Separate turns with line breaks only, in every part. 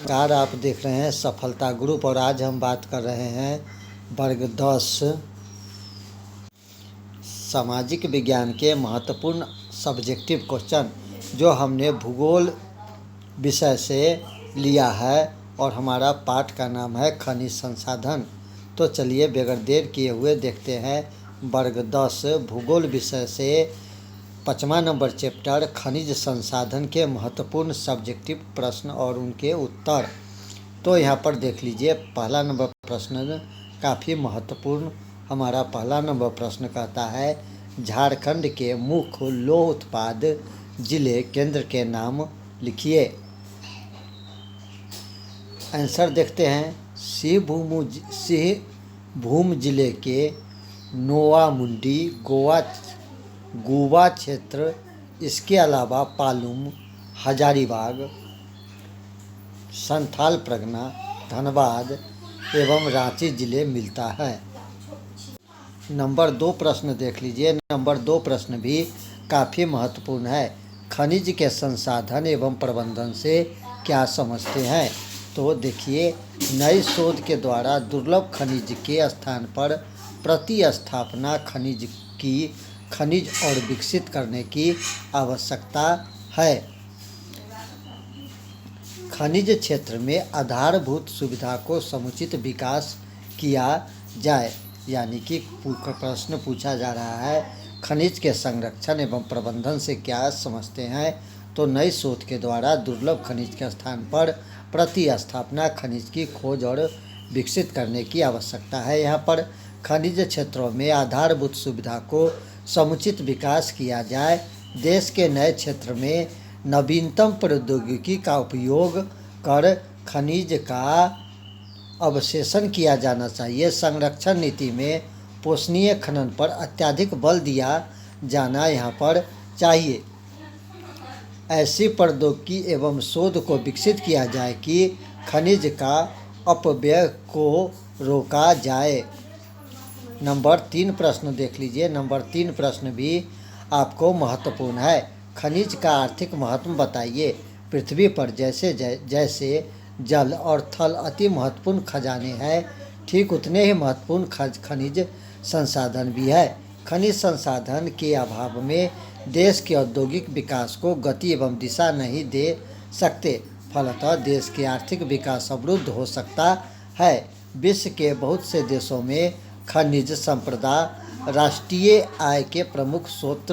नमस्कार, आप देख रहे हैं सफलता ग्रुप और आज हम बात कर रहे हैं वर्ग 10 सामाजिक विज्ञान के महत्वपूर्ण सब्जेक्टिव क्वेश्चन जो हमने भूगोल विषय से लिया है और हमारा पाठ का नाम है खनिज संसाधन। तो चलिए बगैर देर किए हुए देखते हैं वर्ग 10 भूगोल विषय से 5वां नंबर चैप्टर खनिज संसाधन के महत्वपूर्ण सब्जेक्टिव प्रश्न और उनके उत्तर। तो यहाँ पर देख लीजिए, पहला नंबर प्रश्न काफ़ी महत्वपूर्ण। हमारा पहला नंबर प्रश्न कहता है झारखंड के मुख्य लौह उत्पाद जिले केंद्र के नाम लिखिए। आंसर देखते हैं। सिंहभूम जिले के नोआमुंडी गोवा क्षेत्र, इसके अलावा पालुम, हजारीबाग, संथाल परगना, धनबाद एवं रांची जिले मिलता है। नंबर 2 प्रश्न देख लीजिए। नंबर 2 प्रश्न भी काफ़ी महत्वपूर्ण है। खनिज के संसाधन एवं प्रबंधन से क्या समझते हैं? तो देखिए, नई शोध के द्वारा दुर्लभ खनिज के स्थान पर प्रतिस्थापना खनिज और विकसित करने की आवश्यकता है। खनिज क्षेत्र में आधारभूत सुविधा को समुचित विकास किया जाए, यानी कि प्रश्न पूछा जा रहा है खनिज के संरक्षण एवं प्रबंधन से क्या समझते हैं? तो नई शोध के द्वारा दुर्लभ खनिज के स्थान पर प्रतिस्थापना खनिज की खोज और विकसित करने की आवश्यकता है। यहाँ पर खनिज क्षेत्रों में आधारभूत सुविधा को समुचित विकास किया जाए। देश के नए क्षेत्र में नवीनतम प्रौद्योगिकी का उपयोग कर खनिज का अवशेषण किया जाना चाहिए। संरक्षण नीति में पोषणीय खनन पर अत्यधिक बल दिया जाना यहाँ पर चाहिए। ऐसी प्रौद्योगिकी एवं शोध को विकसित किया जाए कि खनिज का अपव्यय को रोका जाए। नंबर 3 प्रश्न देख लीजिए। नंबर 3 प्रश्न भी आपको महत्वपूर्ण है। खनिज का आर्थिक महत्व बताइए। पृथ्वी पर जैसे जल और थल अति महत्वपूर्ण खजाने हैं, ठीक उतने ही महत्वपूर्ण खनिज संसाधन भी है। खनिज संसाधन के अभाव में देश के औद्योगिक विकास को गति एवं दिशा नहीं दे सकते। फलतः देश के आर्थिक विकास अवरुद्ध हो सकता है। विश्व के बहुत से देशों में खनिज संपदा राष्ट्रीय आय के प्रमुख स्रोत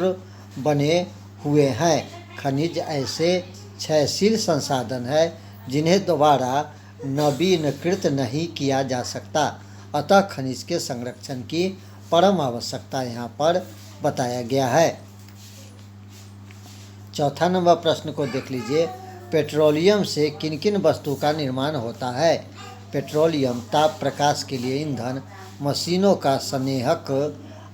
बने हुए हैं। खनिज ऐसे क्षयशील संसाधन है जिन्हें दोबारा नवीनीकृत नहीं किया जा सकता। अतः खनिज के संरक्षण की परम आवश्यकता यहाँ पर बताया गया है। चौथा नंबर प्रश्न को देख लीजिए। पेट्रोलियम से किन किन वस्तु का निर्माण होता है? पेट्रोलियम ताप प्रकाश के लिए ईंधन, मशीनों का संनेहक,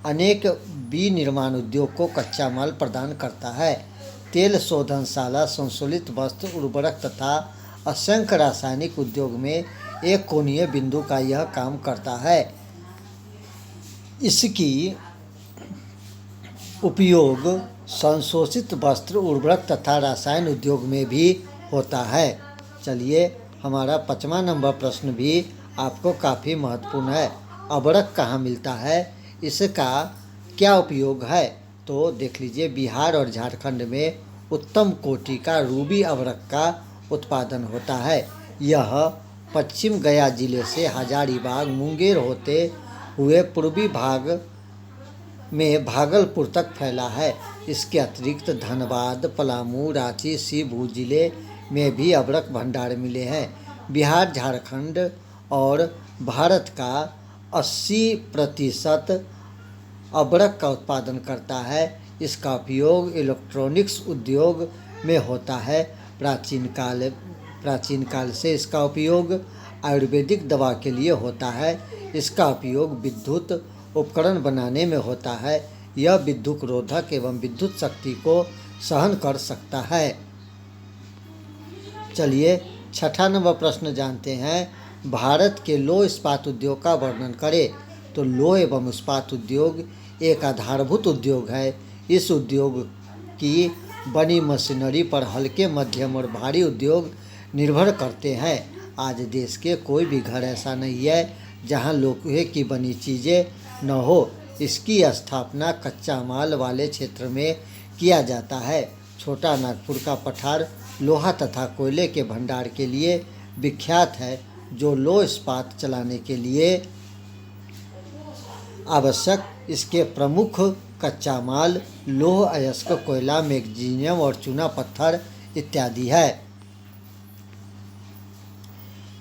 अनेक विनिर्माण उद्योग को कच्चा माल प्रदान करता है। तेल शोधनशाला, संशोधित वस्त्र, उर्वरक तथा असंख्य रासायनिक उद्योग में एक कोणीय बिंदु का यह काम करता है। इसकी उपयोग संशोधित वस्त्र, उर्वरक तथा रसायन उद्योग में भी होता है। चलिए, हमारा 5वां नंबर प्रश्न भी आपको काफ़ी महत्वपूर्ण है। अबरक कहाँ मिलता है? इसका क्या उपयोग है? तो देख लीजिए, बिहार और झारखंड में उत्तम कोटि का रूबी अबरक का उत्पादन होता है। यह पश्चिम गया जिले से हजारीबाग, मुंगेर होते हुए पूर्वी भाग में भागलपुर तक फैला है। इसके अतिरिक्त धनबाद, पलामू, रांची, सिंहभूम जिले में भी अबरक भंडार मिले हैं। बिहार, झारखंड और भारत का 80% अबरक का उत्पादन करता है। इसका उपयोग इलेक्ट्रॉनिक्स उद्योग में होता है। प्राचीन काल से इसका उपयोग आयुर्वेदिक दवा के लिए होता है। इसका उपयोग विद्युत उपकरण बनाने में होता है। यह विद्युत रोधक एवं विद्युत शक्ति को सहन कर सकता है। चलिए, 6ठा नंबर प्रश्न जानते हैं। भारत के लौह इस्पात उद्योग का वर्णन करें। तो लौह एवं इस्पात उद्योग एक आधारभूत उद्योग है। इस उद्योग की बनी मशीनरी पर हल्के, मध्यम और भारी उद्योग निर्भर करते हैं। आज देश के कोई भी घर ऐसा नहीं है जहां लोहे की बनी चीज़ें न हो। इसकी स्थापना कच्चा माल वाले क्षेत्र में किया जाता है। छोटा नागपुर का पठार लोहा तथा कोयले के भंडार के लिए विख्यात है, जो लौह इस्पात चलाने के लिए आवश्यक इसके प्रमुख कच्चा माल लौह अयस्क, कोयला, मैग्नीशियम और चूना पत्थर इत्यादि है।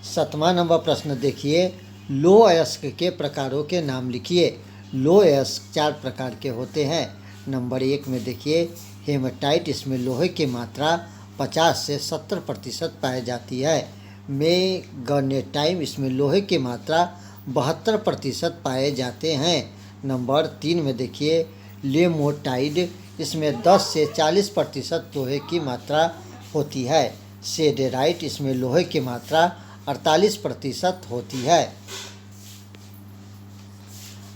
7वां नंबर प्रश्न देखिए, लौह अयस्क के प्रकारों के नाम लिखिए। लौह अयस्क 4 प्रकार के होते हैं। नंबर 1 में देखिए हेमेटाइट, इसमें लोहे की मात्रा 50 से 70% पाई जाती है। मैग्नेटाइट, इसमें लोहे की मात्रा 72% पाए जाते हैं। नंबर 3 में देखिए लेमोटाइड, इसमें 10 से 40% लोहे की मात्रा होती है। सेडेराइट, इसमें लोहे की मात्रा 48% होती है।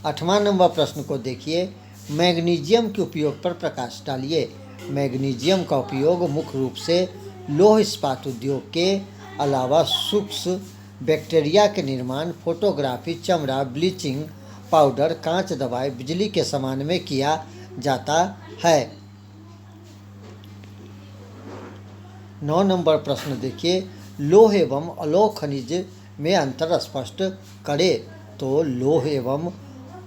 8वां नंबर प्रश्न को देखिए, मैग्नीशियम के उपयोग पर प्रकाश डालिए। मैग्नीशियम का उपयोग मुख्य रूप से लौह इस्पात उद्योग के अलावा सूक्ष्म बैक्टीरिया के निर्माण, फोटोग्राफी, चमड़ा, ब्लीचिंग पाउडर, कांच, दवाई, बिजली के सामान में किया जाता है। 9 नंबर प्रश्न देखिए, लौह एवं अलोह खनिज में अंतर स्पष्ट करें। तो लौह एवं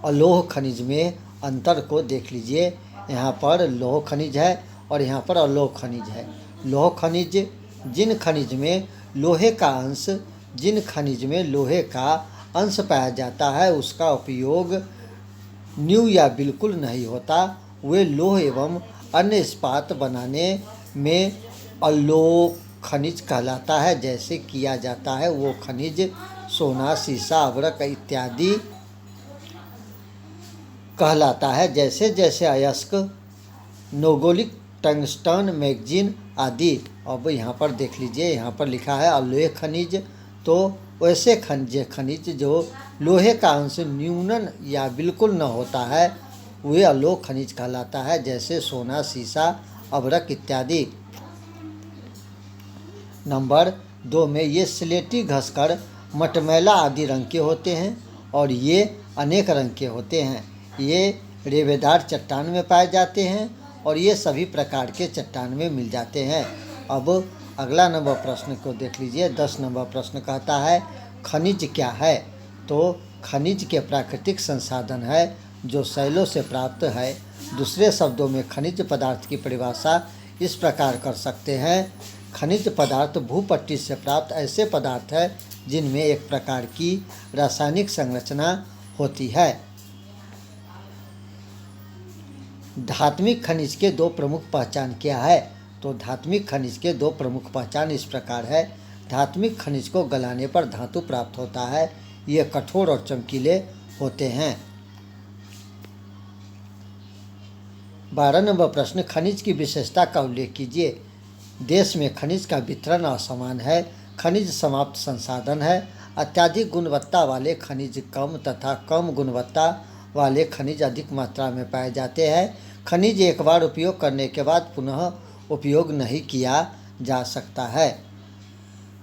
अलोह खनिज में अंतर को देख लीजिए। यहाँ पर लौह खनिज है और यहाँ पर अलोह खनिज है। लौह खनिज जिन खनिज में लोहे का अंश पाया जाता है उसका उपयोग न्यू या बिल्कुल नहीं होता। वे लौह एवं अन्य इस्पात बनाने में अलोह खनिज कहलाता है। जैसे किया जाता है वो खनिज सोना, शीशा, अभ्रक इत्यादि कहलाता है। जैसे जैसे अयस्क, नोगोलिक, टंगस्टन, मैग्नीशियम आदि। अब यहाँ पर देख लीजिए, यहाँ पर लिखा है अलोह खनिज। तो वैसे खनिज जो लोहे का अंश न्यूनन या बिल्कुल न होता है वे अलोह खनिज कहलाता है। जैसे सोना, शीशा, अभ्रक इत्यादि। नंबर 2 में ये स्लेटी, घसकर, मटमैला आदि रंग के होते हैं और ये अनेक रंग के होते हैं। ये रेवेदार चट्टान में पाए जाते हैं और ये सभी प्रकार के चट्टान में मिल जाते हैं। अब अगला नंबर प्रश्न को देख लीजिए। 10 नंबर प्रश्न कहता है खनिज क्या है। तो खनिज के प्राकृतिक संसाधन है जो शैलों से प्राप्त है। दूसरे शब्दों में खनिज पदार्थ की परिभाषा इस प्रकार कर सकते हैं, खनिज पदार्थ भूपट्टी से प्राप्त ऐसे पदार्थ है जिनमें एक प्रकार की रासायनिक संरचना होती है। धात्विक खनिज के 2 प्रमुख पहचान क्या है। तो धात्विक खनिज के 2 प्रमुख पहचान इस प्रकार है। धात्विक खनिज को गलाने पर धातु प्राप्त होता है। ये कठोर और चमकीले होते हैं। 12 नंबर प्रश्न, खनिज की विशेषता का उल्लेख कीजिए। देश में खनिज का वितरण असमान है। खनिज समाप्त संसाधन है। अत्यधिक गुणवत्ता वाले खनिज कम तथा कम गुणवत्ता वाले खनिज अधिक मात्रा में पाए जाते हैं। खनिज एक बार उपयोग करने के बाद पुनः उपयोग नहीं किया जा सकता है।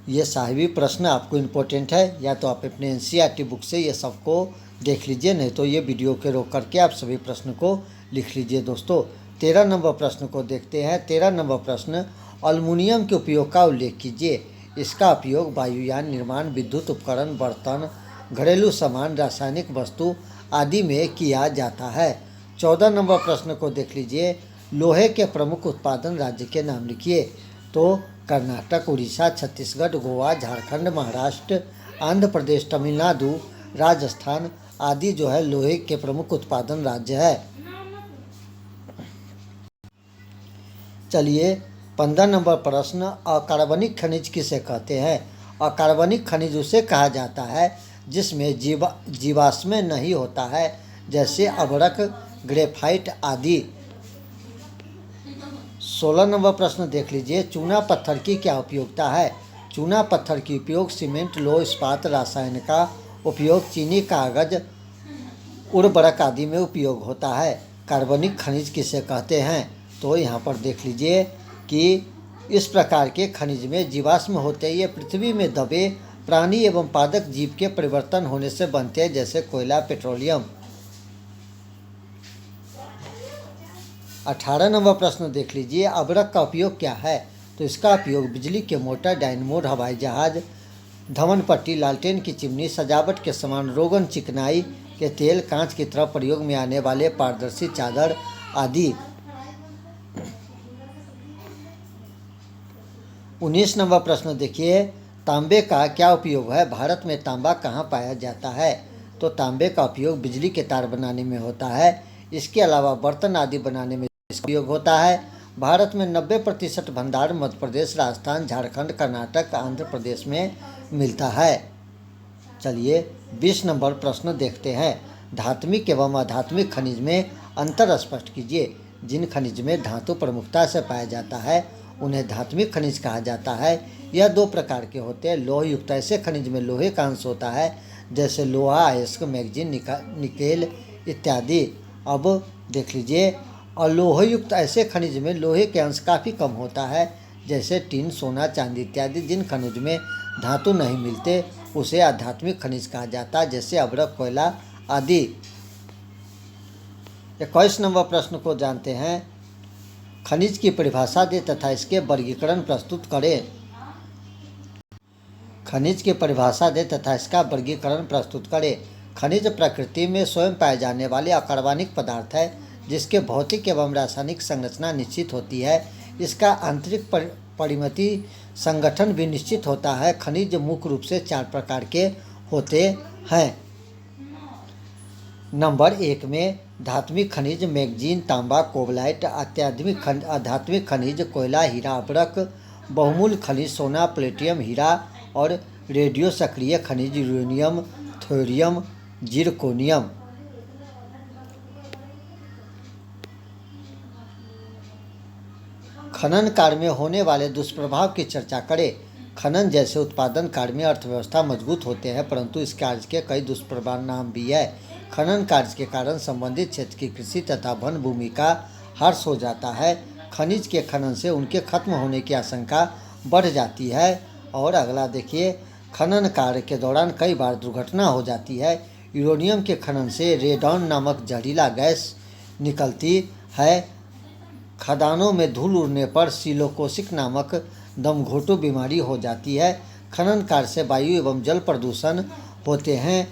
ये साहिबी प्रश्न आपको इम्पोर्टेंट है, या तो आप अपने NCERT बुक से ये सबको देख लीजिए, नहीं तो ये वीडियो के रोक करके आप सभी प्रश्न को लिख लीजिए। दोस्तों 13 नंबर प्रश्न को देखते हैं। 13 नंबर प्रश्न, अल्मुनियम के उपयोग का उल्लेख कीजिए। इसका उपयोग वायुयान निर्माण, विद्युत उपकरण, बर्तन, घरेलू सामान, रासायनिक वस्तु आदि में किया जाता है। 14 नंबर प्रश्न को देख लीजिए। लोहे के प्रमुख उत्पादन राज्य के नाम लिखिए। तो कर्नाटक, उड़ीसा, छत्तीसगढ़, गोवा, झारखंड, महाराष्ट्र, आंध्र प्रदेश, तमिलनाडु, राजस्थान आदि जो है लोहे के प्रमुख उत्पादन राज्य है। चलिए 15 नंबर प्रश्न, अकार्बनिक खनिज किसे कहते हैं। अकार्बनिक खनिज उसे कहा जाता है जिसमें जीवाश्म नहीं होता है, जैसे अभ्रक, ग्रेफाइट आदि। 16 नंबर प्रश्न देख लीजिए। चूना पत्थर की क्या उपयोगिता है। चूना पत्थर की उपयोग सीमेंट, लौह इस्पात, रसायन का उपयोग, चीनी, कागज, उर्वरक आदि में उपयोग होता है। कार्बनिक खनिज किसे कहते हैं। तो यहाँ पर देख लीजिए कि इस प्रकार के खनिज में जीवाश्म होते हैं। ये पृथ्वी में दबे प्राणी एवं पादप जीव के परिवर्तन होने से बनते हैं, जैसे कोयला, पेट्रोलियम। 18 नंबर प्रश्न देख लीजिए, अबरक का उपयोग क्या है? तो इसका उपयोग बिजली के मोटर, डायनमो, हवाई जहाज, धमन पट्टी, लालटेन की चिमनी, सजावट के सामान, रोगन, चिकनाई के तेल, कांच की तरह प्रयोग में आने वाले पारदर्शी चादर आदि। 19 नंबर प्रश्न देखिए, तांबे का क्या उपयोग है? भारत में तांबा कहाँ पाया जाता है? तो तांबे का उपयोग बिजली के तार बनाने में होता है। इसके अलावा बर्तन आदि बनाने में इसका उपयोग होता है। भारत में 90% भंडार मध्य प्रदेश, राजस्थान, झारखंड, कर्नाटक, आंध्र प्रदेश में मिलता है। चलिए 20 नंबर प्रश्न देखते हैं, धात्विक एवं अधात्मिक खनिज में अंतर स्पष्ट कीजिए। जिन खनिज में धातु प्रमुखता से पाया जाता है उन्हें धात्विक खनिज कहा जाता है। यह 2 प्रकार के होते हैं। लोह युक्त ऐसे खनिज में लोहे का अंश होता है, जैसे लोहा, अयस्क, मैग्नीज, निकेल इत्यादि। अब देख लीजिए, अलोह युक्त ऐसे खनिज में लोहे के अंश काफ़ी कम होता है, जैसे टिन, सोना, चांदी इत्यादि। जिन खनिज में धातु नहीं मिलते उसे आध्यात्मिक खनिज कहा जाता है, जैसे अबरक, कोयला आदि। 21 नंबर प्रश्न को जानते हैं, खनिज की परिभाषा दे तथा इसके वर्गीकरण प्रस्तुत करें। खनिज की परिभाषा दे तथा इसका वर्गीकरण प्रस्तुत करें। खनिज प्रकृति में स्वयं पाए जाने वाले अकार्बनिक पदार्थ है, जिसके भौतिक एवं रासायनिक संरचना निश्चित होती है। इसका आंतरिक परिमिति संगठन भी निश्चित होता है। खनिज मुख्य रूप से 4 प्रकार के होते हैं। नंबर 1 में धात्विक खनिज, मैग्नीज, तांबा, कोबाल्ट। आध्यात्मिक खनिज, कोयला, हीरा, अबरक। बहुमूल्य खनिज, सोना, प्लेटिनम, हीरा और रेडियो सक्रिय खनिज, यूरेनियम, थोरियम, जिरकोनियम। खनन कार्य में होने वाले दुष्प्रभाव की चर्चा करें। खनन जैसे उत्पादन कार्य में अर्थव्यवस्था मजबूत होते हैं, परंतु इस कार्य के कई दुष्प्रभाव नाम भी है। खनन कार्य के कारण संबंधित क्षेत्र की कृषि तथा वन भूमि का ह्रास हो जाता है। खनिज के खनन से उनके खत्म होने की आशंका बढ़ जाती है। और अगला देखिए, खनन कार्य के दौरान कई बार दुर्घटना हो जाती है। यूरेनियम के खनन से रेडॉन नामक जहरीला गैस निकलती है। खदानों में धूल उड़ने पर सिलोकोसिस नामक दमघोटू बीमारी हो जाती है। खनन कार्य से वायु एवं जल प्रदूषण होते हैं।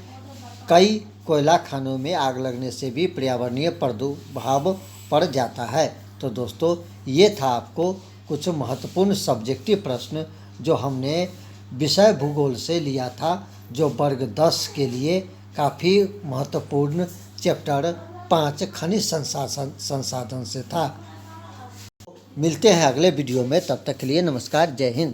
कई कोयला खानों में आग लगने से भी पर्यावरणीय प्रभाव पड़ जाता है। तो दोस्तों, ये था आपको कुछ महत्वपूर्ण सब्जेक्टिव प्रश्न जो हमने विषय भूगोल से लिया था, जो वर्ग 10 के लिए काफ़ी महत्वपूर्ण चैप्टर 5 खनिज संसाधन से था। मिलते हैं अगले वीडियो में, तब तक के लिए नमस्कार, जय हिंद।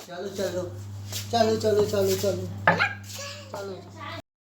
चलो चलो चलो चलो चलो चलो चलो।